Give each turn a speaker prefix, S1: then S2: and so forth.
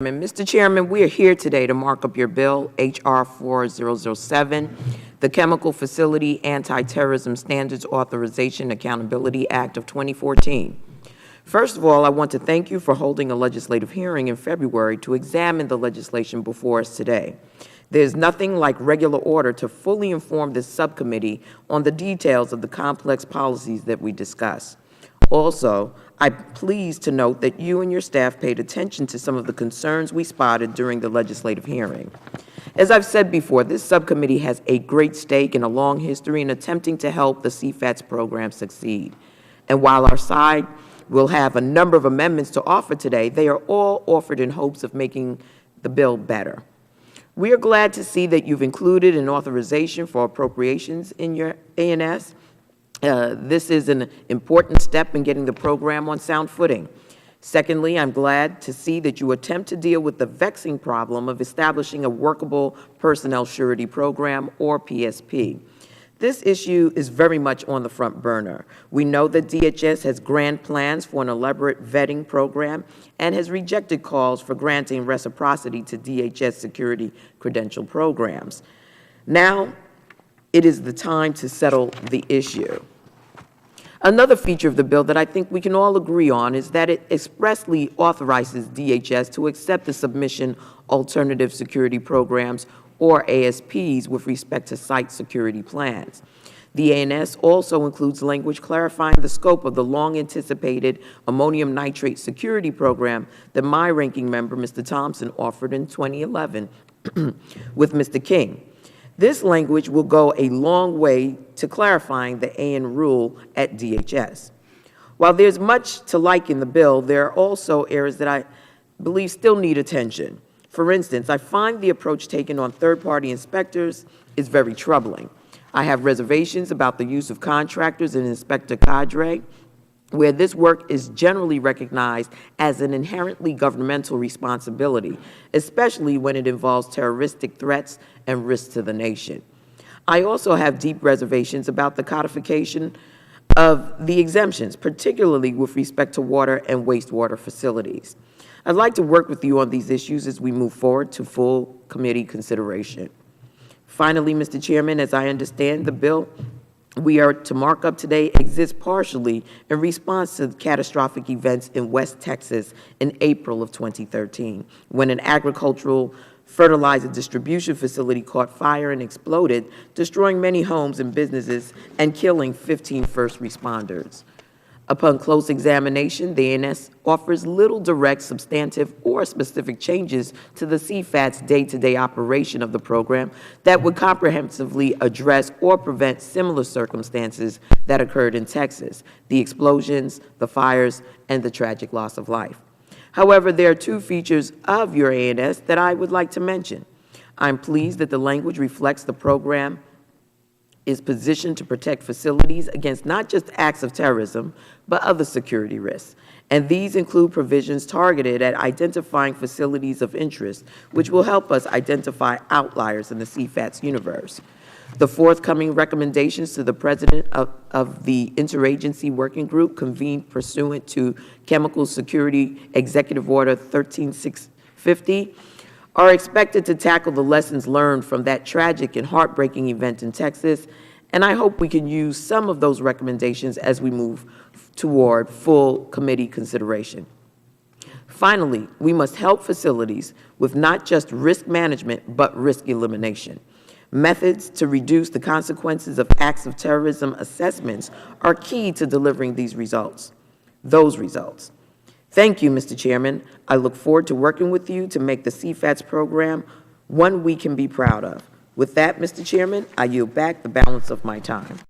S1: Mr. Chairman, we are here today to mark up your bill, H.R. 4007, the Chemical Facility Anti-Terrorism Standards Authorization Accountability Act of 2014. First of all, I want to thank you for holding a legislative hearing in February to examine the legislation before us today. There is nothing like regular order to fully inform this subcommittee on the details of the complex policies that we discuss. Also, I'm pleased to note that you and your staff paid attention to some of the concerns we spotted during the legislative hearing. As I've said before, this subcommittee has a great stake and a long history in attempting to help the CFATS program succeed. And while our side will have a number of amendments to offer today, they are all offered in hopes of making the bill better. We are glad to see that you've included an authorization for appropriations in your ANS. This is an important step in getting the program on sound footing. Secondly, I'm glad to see that you attempt to deal with the vexing problem of establishing a workable personnel surety program, or PSP. This issue is very much on the front burner. We know that DHS has grand plans for an elaborate vetting program and has rejected calls for granting reciprocity to DHS security credential programs. Now, it is the time to settle the issue. Another feature of the bill that I think we can all agree on is that it expressly authorizes DHS to accept the submission alternative security programs, or ASPs, with respect to site security plans. The ANS also includes language clarifying the scope of the long-anticipated ammonium nitrate security program that my ranking member, Mr. Thompson, offered in 2011 with Mr. King. This language will go a long way to clarifying the AN rule at DHS. While there's much to like in the bill, there are also areas that I believe still need attention. For instance, I find the approach taken on third-party inspectors is very troubling. I have reservations about the use of contractors and inspector cadre, where this work is generally recognized as an inherently governmental responsibility, especially when it involves terroristic threats and risks to the nation. I also have deep reservations about the codification of the exemptions, particularly with respect to water and wastewater facilities. I'd like to work with you on these issues as we move forward to full committee consideration. Finally, Mr. Chairman, as I understand, the bill we are to mark up today exists partially in response to catastrophic events in West Texas in April of 2013, when an agricultural fertilizer distribution facility caught fire and exploded, destroying many homes and businesses and killing 15 first responders. Upon close examination, the ANS offers little direct, substantive, or specific changes to the CFATS day-to-day operation of the program that would comprehensively address or prevent similar circumstances that occurred in Texas: the explosions, the fires, and the tragic loss of life. However, there are two features of your ANS that I would like to mention. I'm pleased that the language reflects the program is positioned to protect facilities against not just acts of terrorism, but other security risks. And these include provisions targeted at identifying facilities of interest, which will help us identify outliers in the CFATS universe. The forthcoming recommendations to the President of the Interagency Working Group, convened pursuant to Chemical Security Executive Order 13650, are expected to tackle the lessons learned from that tragic and heartbreaking event in Texas, and I hope we can use some of those recommendations as we move toward full committee consideration. Finally, we must help facilities with not just risk management, but risk elimination. Methods to reduce the consequences of acts of terrorism assessments are key to delivering these results, Thank you, Mr. Chairman. I look forward to working with you to make the CFATS program one we can be proud of. With that, Mr. Chairman, I yield back the balance of my time.